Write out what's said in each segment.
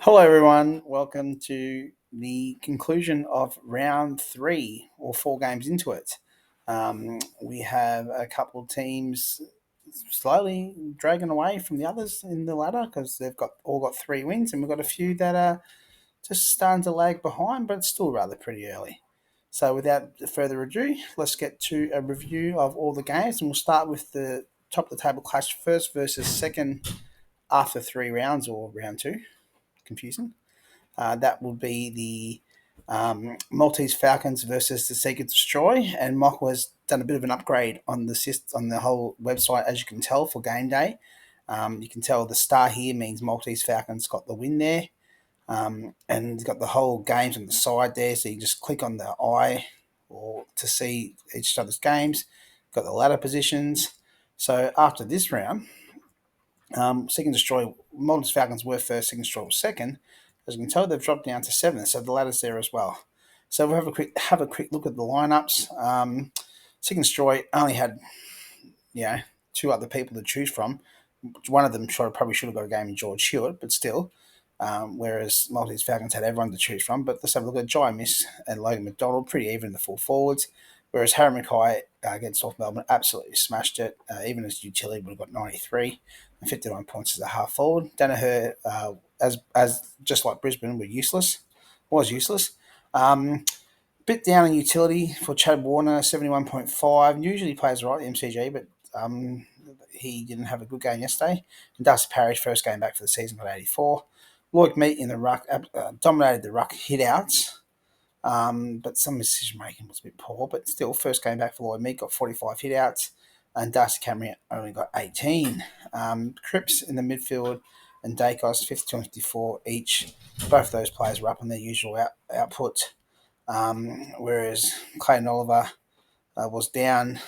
Hello, everyone. Welcome to the conclusion of round three, or 4 games into it. We have a couple of teams slowly dragging away from the others in the ladder because they've all got 3 wins, and we've got a few that are just starting to lag behind, but it's still rather pretty early. So, without further ado, let's get to a review of all the games, and we'll start with the top of the table clash first versus second after 3 rounds, or round two. Confusing. That would be the Maltese Falcons versus the Seek and Destroy, and Michael has done a bit of an upgrade on the whole website, as you can tell, for game day. You can tell the star here means Maltese Falcons got the win there, and you've got the whole games on the side there, so you just click on the eye or to see each other's games. Got the ladder positions. So after this round, Seek and Destroy, Maltese Falcons were first, Seek and Destroy was second. As you can tell, they've dropped down to seventh, so the ladder's there as well. So we'll have a quick look at the lineups. Seek and Destroy only had, you know, 2 other people to choose from. One of them probably should have got a game in George Hewitt, but still. Whereas Maltese Falcons had everyone to choose from. But let's have a look at Jai Miss and Logan McDonald, pretty even in the full forwards. Whereas Harry Mackay against North Melbourne absolutely smashed it. Even as utility would have got 93 and 59 points as a half forward. Danaher, as just like Brisbane, was useless. Bit down in utility for Chad Warner, 71.5. Usually plays right, the MCG, but he didn't have a good game yesterday. And Darcy Parish, first game back for the season, got 84. Lloyd Meat in the ruck dominated the ruck hit-outs, but some decision making was a bit poor. But still, first game back for Lloyd Meat, got 45 hit-outs, and Darcy Cameron only got 18. Cripps in the midfield and Dacos, 52 and 54 each. Both of those players were up on their usual output, whereas Clayton Oliver was down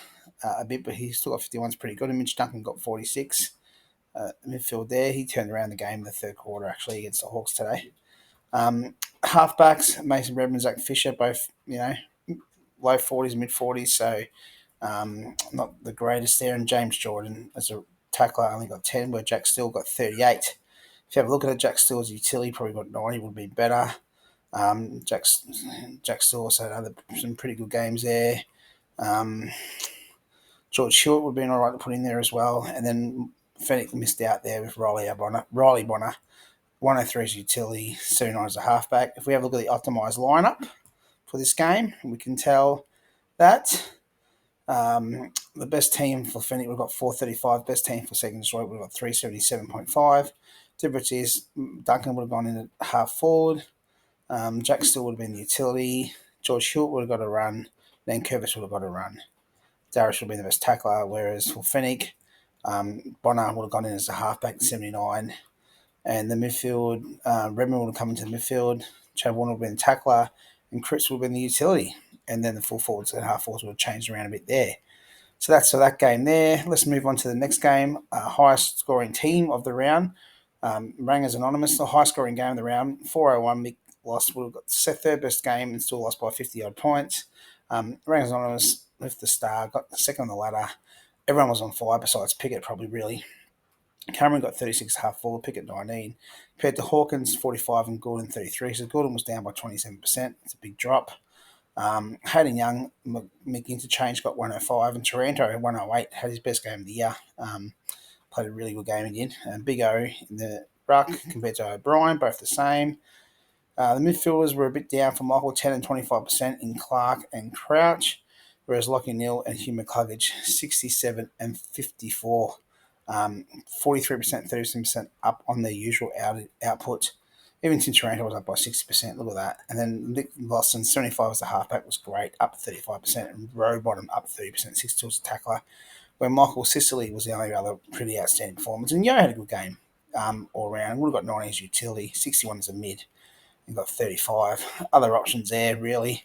a bit, but he still got 51's pretty good. And Mitch Duncan got 46. Midfield there. He turned around the game in the third quarter, actually, against the Hawks today. Halfbacks, Mason Redmond, Zach Fisher, both, low 40s, mid 40s, so not the greatest there. And James Jordan, as a tackler, only got 10, where Jack Steele got 38. If you have a look at it, Jack Steele's utility probably got 90, would be better. Jack Steele also had some pretty good games there. George Hewitt would have been all right to put in there as well. And then Fennick missed out there with Riley Bonner. 103's utility, 79 as a halfback. If we have a look at the optimised lineup for this game, we can tell that the best team for Fennick would have got 435. Best team for Second Destroy would have got 377.5. Difference is Duncan would have gone in at half forward. Jack Steele would have been the utility. George Hewitt would have got a run. Then Curvis would have got a run. Darius would have been the best tackler, whereas for Fennick, Bonner would have gone in as a halfback, 79. And the midfield, Redmond would have come into the midfield. Chad Warner would have been the tackler. And Chris would have been the utility. And then the full forwards and half forwards would have changed around a bit there. So that's for that game there. Let's move on to the next game. Highest scoring team of the round. Rangers Anonymous, the highest scoring game of the round. 401. Mick lost. Would have got the third best game and still lost by 50 odd points. Rangers Anonymous left the star, got the second on the ladder. Everyone was on fire besides Pickett, probably, really. Cameron got 36 half forward, Pickett 19. Compared to Hawkins, 45 and Gordon 33. So Gordon was down by 27%. It's a big drop. Hayden Young, McInterchange got 105, and Taranto had 108, had his best game of the year. Played a really good game again. And Big O in the ruck compared to O'Brien, both the same. The midfielders were a bit down for Michael, 10 and 25% in Clark and Crouch, whereas Lockie Neal and Hugh McCluggage, 67 and 54. 43%, 37% up on their usual output. Even Tim Taranto was up by 60%. Look at that. And then Nick Lawson, 75 as a halfback, was great, up 35%. And Rowbottom up 30%, 62 as a tackler. Where Michael Sicily was the only other pretty outstanding performance. And Yo had a good game all around. Would have got 90 as utility, 61 as a mid. And got 35. Other options there, really.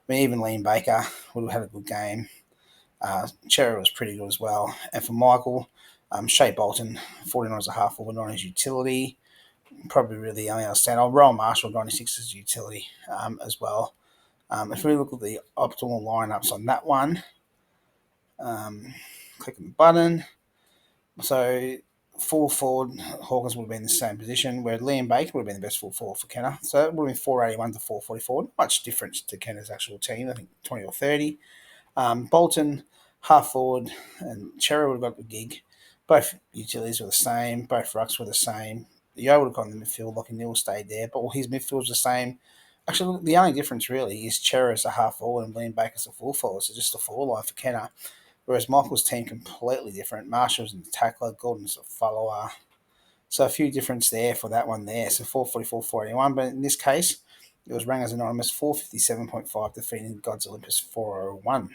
I mean, even Liam Baker would have had a good game. Cherry was pretty good as well. And for Michael, Shea Bolton, 49 as a half forward, 90 as utility. Probably really the only outstanding. Roll Marshall, 96 as utility as well. If we look at the optimal lineups on that one, click on the button. So Full forward, Hawkins would have been in the same position, where Liam Baker would have been the best full forward for Kenner. So it would have been 481 to 444. Not much difference to Kenner's actual team, I think 20 or 30. Bolton, half forward, and Cherry would have got the gig. Both utilities were the same, both rucks were the same. Yo would have gone in the midfield, Lockie Neal stayed there, but all his midfield was the same. Actually, the only difference really is Cherry as a half forward and Liam Baker as a full forward, so just a forward line for Kenner. Whereas Michael's team completely different. Marshall's in the tackler, Gordon's a follower. So a few difference there for that one there. So 444, 481. But in this case, it was rang as anonymous 457.5 defeating God's Olympus 401.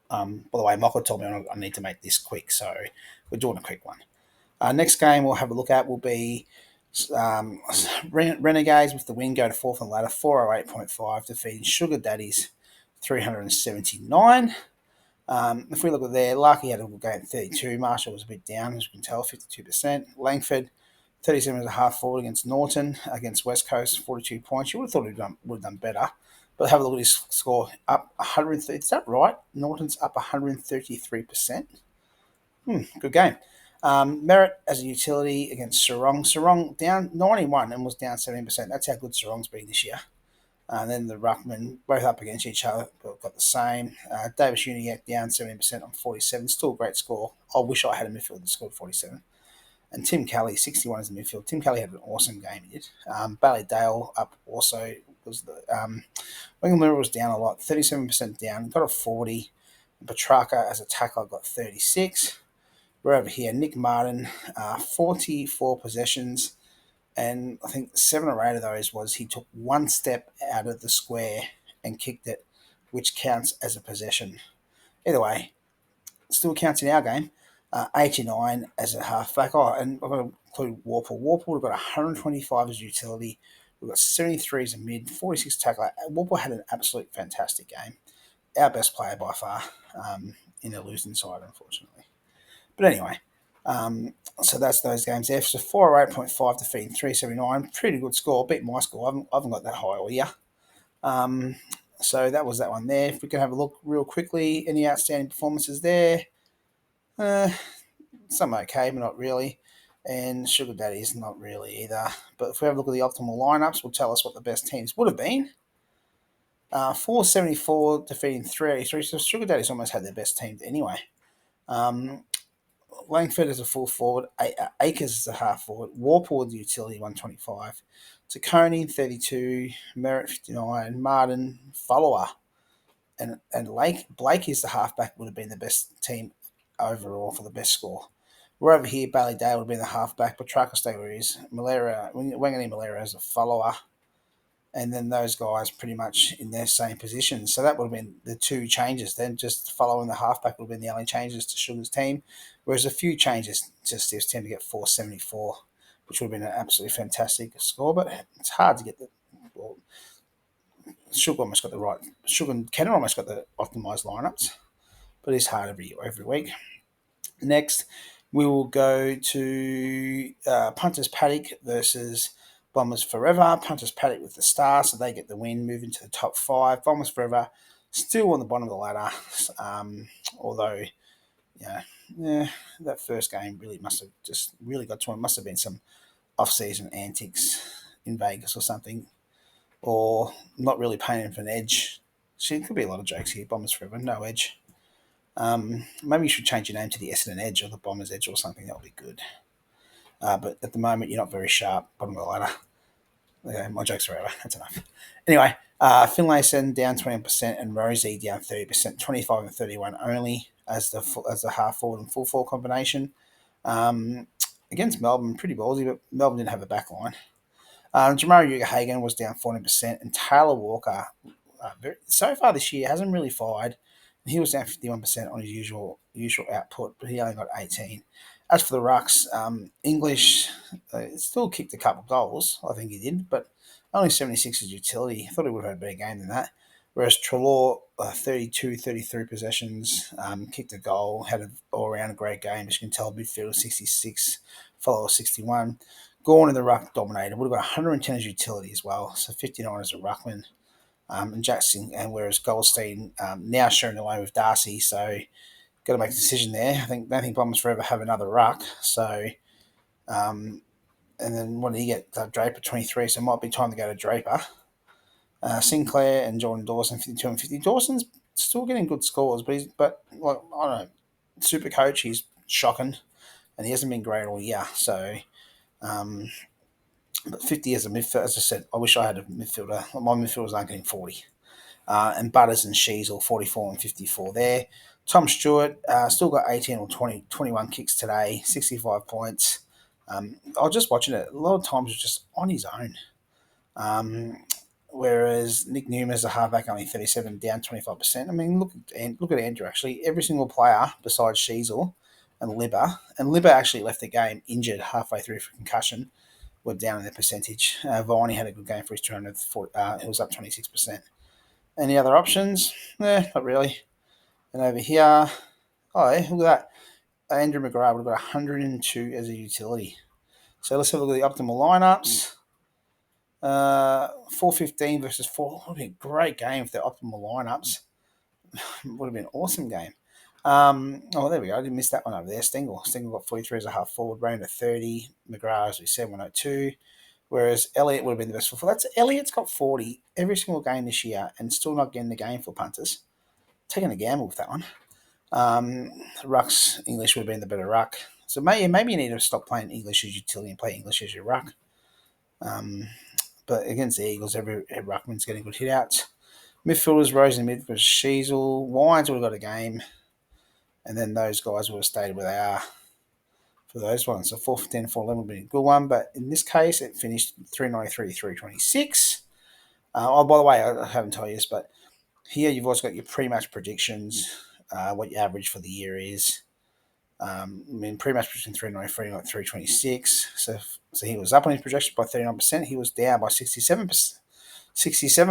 By the way, Michael told me I need to make this quick, so we're doing a quick one. Next game we'll have a look at will be Renegades with the win go to fourth on the ladder 408.5 defeating Sugar Daddies 379. If we look at there, Larky had a good game 32. Marshall was a bit down, as you can tell, 52%. Langford, 37 and a half forward against Norton, against West Coast, 42 points. You would have thought he would have done better. But have a look at his score, up 130. Is that right? Norton's up 133%. Good game. Merritt as a utility against Sarong. Sarong down 91 and was down 17%. That's how good Sarong's been this year. And then the Ruckman, both up against each other, but got the same. Davis Uniacke down 17% on 47. Still a great score. I wish I had a midfield that scored 47. And Tim Kelly, 61 as a midfield. Tim Kelly had an awesome game, he did. Ballydale up also. Was the Wingalmira was down a lot, 37% down. Got a 40. Petrarca as a tackler got 36. We're over here. Nick Martin, 44 possessions. And I think 7 or 8 of those was he took one step out of the square and kicked it, which counts as a possession. Either way, still counts in our game. 89 as a halfback. Oh, and I've got to include Warple. Warple would have got 125 as utility. We've got 73 as a mid, 46 tackler. Warple had an absolute fantastic game. Our best player by far in the losing side, unfortunately. But anyway, so that's those games there. So 408.5 defeating 379. Pretty good score. Beat my score. I haven't got that high all year. So that was that one there. If we can have a look real quickly, any outstanding performances there? Some okay, but not really. And Sugar Daddy's not really either. But if we have a look at the optimal lineups, will tell us what the best teams would have been. 474 defeating 383. So Sugar Daddy's almost had their best team anyway. Langford is a full forward, Akers is a half forward, Warple the utility 125, Taccone 32, Merritt 59, Martin follower, and Blake is the halfback, would have been the best team overall for the best score. We're over here, Ballydale would have been the halfback, but Trucker stay where he is. Wangani Malera as a follower, and then those guys pretty much in their same position. So that would have been the two changes. Then just following the halfback would have been the only changes to Sugar's team, whereas a few changes to Steve's team to get 474, which would have been an absolutely fantastic score. But it's hard to get the. Well, Sugar almost got the right. Sugar and Kenner almost got the optimised lineups, but it's hard every week. Next, we will go to Punters Paddock versus Bombers Forever. Punters Paddock with the star, so they get the win, move into the top 5. Bombers Forever still on the bottom of the ladder, although that first game really must have just really got to him. Must have been some off-season antics in Vegas or something, or not really painting for an edge. See, there could be a lot of jokes here. Bombers Forever, no edge. Maybe you should change your name to the Essendon Edge or the Bombers Edge or something. That would be good. But at the moment, you're not very sharp. Bottom of the ladder. Okay, my jokes are over. That's enough. Anyway, Finlayson down 20% and Rosie down 30%, 25 and 31 only as the half forward and full forward combination. Against Melbourne, pretty ballsy, but Melbourne didn't have a back line. Jamari Hagan was down 14%, and Taylor Walker, so far this year, hasn't really fired. He was down 51% on his usual output, but he only got 18. As for the rucks, English still kicked a couple of goals, I think he did, but only 76 as utility. I thought he would have had a better game than that. Whereas Trelaw, 32, 33 possessions, kicked a goal, had an all-around great game. As you can tell, midfield 66, follower 61. Gorn in the ruck dominated. Would have got 110 as utility as well, so 59 as a ruckman. And Jackson, and whereas Goldstein now sharing the line with Darcy, so got to make a decision there. Don't think Bombers forever have another ruck. So, and then what did he get? Draper 23. So it might be time to go to Draper. Sinclair and Jordan Dawson 52 and 50. Dawson's still getting good scores, but like I don't know, super coach. He's shocking, and he hasn't been great all year. So, um, but 50 as a midfielder, as I said, I wish I had a midfielder. My midfielders aren't getting 40. And Butters and Sheasel 44 and 54 there. Tom Stewart still got 18 or 20, 21 kicks today, 65 points. I was just watching it. A lot of times it's just on his own. Whereas Nick Newman as a halfback only 37, down 25%. I mean, look at Andrew actually. Every single player besides Sheasel and Libba actually left the game injured halfway through for concussion, were down in their percentage. Viney had a good game for his 200. It was up 26%. Any other options? Not really. And over here, look at that. Andrew McGrath would have got 102 as a utility. So let's have a look at the optimal lineups. 415 versus 4 would be a great game for the optimal lineups. Would have been an awesome game. There we go. I didn't miss that one over there. Stengel got 43 as a half forward, ran to 30. McGrath, as we said, 102. Whereas Elliott would have been the best for full. Elliott's got 40 every single game this year and still not getting the game for punters. Taking a gamble with that one. Ruck's English would have been the better ruck. So maybe you need to stop playing English as utility and play English as your ruck. But against the Eagles, every ruckman's getting good hit outs. Midfielders, Rose in mid was Sheasel. Wines would have got a game. And then those guys would have stayed where they are for those ones. So 415, 411 would be a good one. But in this case, it finished 393, 326. By the way, I haven't told you this, but here you've also got your pre-match predictions, what your average for the year is. Pre-match prediction 393, not 326. So he was up on his projection by 39%. He was down by 67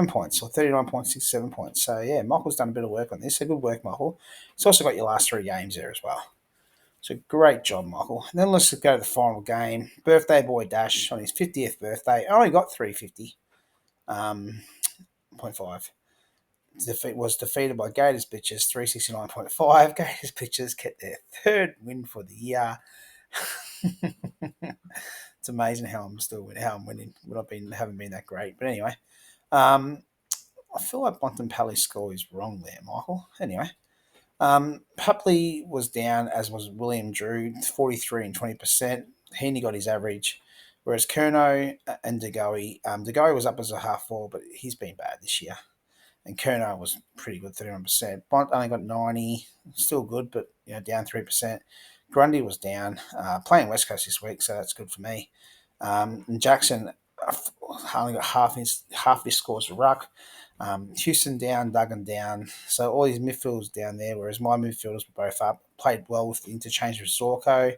points, or 39.67 points. So, yeah, Michael's done a bit of work on this. So, good work, Michael. It's also got your last 3 games there as well. So, great job, Michael. And then let's go to the final game. Birthday boy Dash on his 50th birthday. Only got 350. 0.5. Was defeated by Gators Bitches, 369.5. Gators Bitches get their 3rd win for the year. It's amazing how I'm winning. Haven't been that great. But anyway, I feel like Bontempelli's score is wrong there, Michael. Anyway, Pupley was down, as was William Drew, 43 and 20%. Heaney got his average, whereas Kerno and DeGoey, DeGoey was up as a half forward, but he's been bad this year. And Kerno was pretty good, 31%. Bont only got 90, still good, but down 3%. Grundy was down, playing West Coast this week, so that's good for me. And Jackson only got half his scores to ruck. Houston down, Duggan down. So all these midfielders down there, whereas my midfielders were both up. Played well with the interchange with Zorko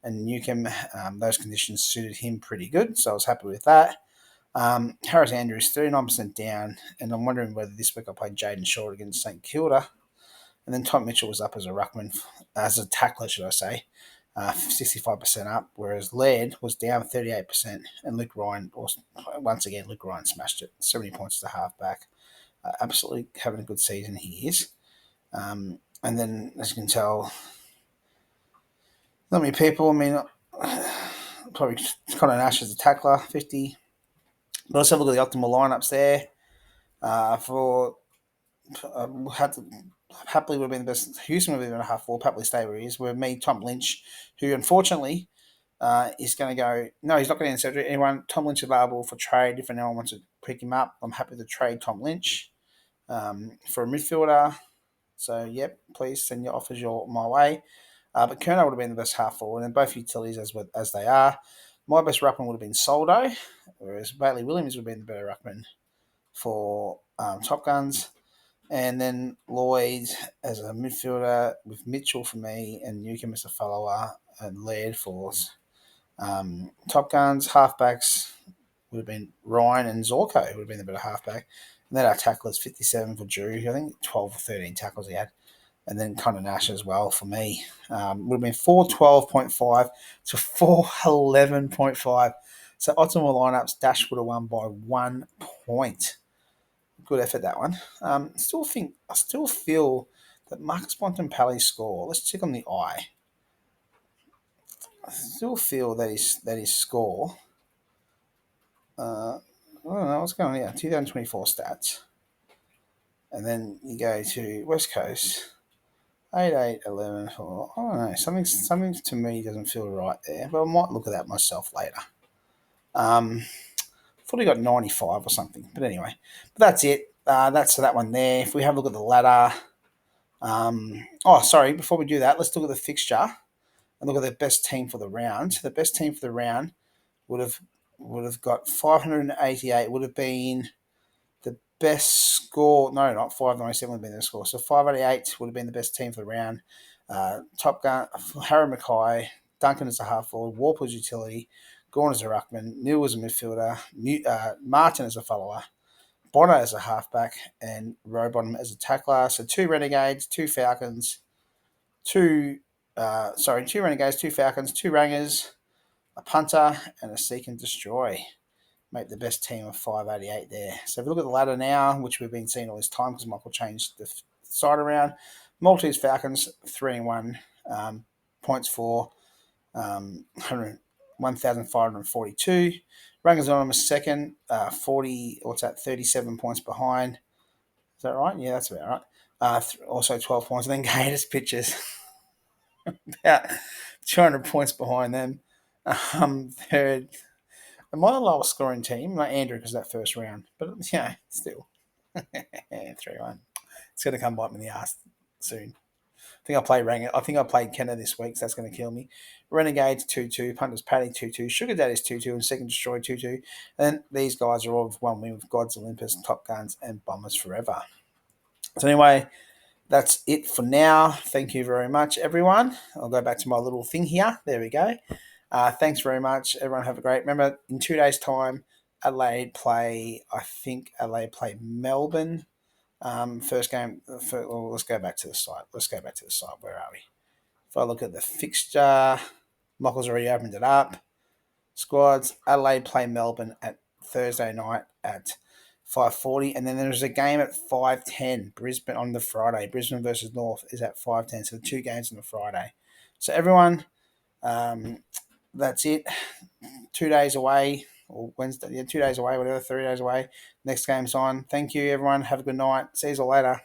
and Newcomb. Those conditions suited him pretty good, so I was happy with that. Harris Andrews, 39% down, and I'm wondering whether this week I played Jaden Short against St Kilda. And then Tom Mitchell was up as a ruckman, as a tackler, should I say, 65% up, whereas Laird was down 38%, and Luke Ryan, Luke Ryan smashed it, 70 points to halfback. Absolutely having a good season he is. And then, as you can tell, not many people, probably Connor Nash as a tackler, 50. But let's have a look at the optimal lineups there. Happily would have been the best. Houston would have been a half forward. Happily stay where he is. With me, Tom Lynch, who unfortunately is going to go. No, he's not going to end surgery. Anyone, Tom Lynch available for trade if anyone wants to pick him up. I'm happy to trade Tom Lynch for a midfielder. So, yep, please send your offers my way. But Kerno would have been the best half forward, and both utilities as they are. My best ruckman would have been Soldo, whereas Bailey Williams would have been the better ruckman for Top Guns. And then Lloyd as a midfielder with Mitchell for me and Newcomb as a follower and Laird for Top Guns. Halfbacks would have been Ryan and Zorko would have been the better halfback. And then our tacklers, 57 for Drew. I think 12 or 13 tackles he had. And then Connor Nash as well for me. Would have been 412.5 to 411.5. So optimal lineups, Dash would have won by 1 point. Good effort, that one. I still feel that Marcus Bontempelli score. Let's check on the eye. I still feel that his score. I don't know what's going on here. 2024 stats, and then you go to West Coast. 8, 8, 11, 4. I don't know. Something to me doesn't feel right there, but I might look at that myself later. Thought he got 95 or something, but anyway, that's it. That's that one there. If we have a look at the ladder, sorry. Before we do that, let's look at the fixture and look at the best team for the round. The best team for the round would have got 588. Would have been the best score. No, not 597 would have been the score. So 588 would have been the best team for the round. Top Gun, Harry Mackay, Duncan as a half forward, Warp as utility, Gorn as a ruckman, Neil as a midfielder, Martin as a follower, Bono as a halfback, and Rowbottom as a tackler. So two Renegades, two Falcons, two Renegades, two Falcons, two Rangers, a punter, and a seek and destroy. Make the best team of 588 there. So if we look at the ladder now, which we've been seeing all this time because Michael changed the side around, Maltese Falcons 3-1, points for 1,542. Rangers Anonymous second, 37 points behind. Is that right? Yeah, that's about right. Also 12 points. And then Gators Pitchers, about 200 points behind them. Third. Am I the lowest scoring team? Like Andrew, because that first round. But, yeah, still. 3-1. It's going to come bite me in the ass soon. I think I played Kenner this week, so that's going to kill me. Renegades 2-2, Punters Paddy 2-2, Sugar Daddy's 2-2, and Second Destroy 2-2. And these guys are all with one win with Gods Olympus, Top Guns, and Bombers Forever. So anyway, that's it for now. Thank you very much, everyone. I'll go back to my little thing here. There we go. Thanks very much. Everyone have a great... Remember, in 2 days' time, Adelaide play Melbourne. First game... let's go back to the site. Where are we? If I look at the fixture, Michael's already opened it up. Squads, Adelaide play Melbourne at Thursday night at 5:40, and then there's a game at 5:10. Brisbane on the Friday. Brisbane versus North is at 5:10. So 2 games on the Friday. So everyone, that's it. 2 days away, or Wednesday, 2 days away, whatever, 3 days away. Next game's on. Thank you, everyone. Have a good night. See you all later.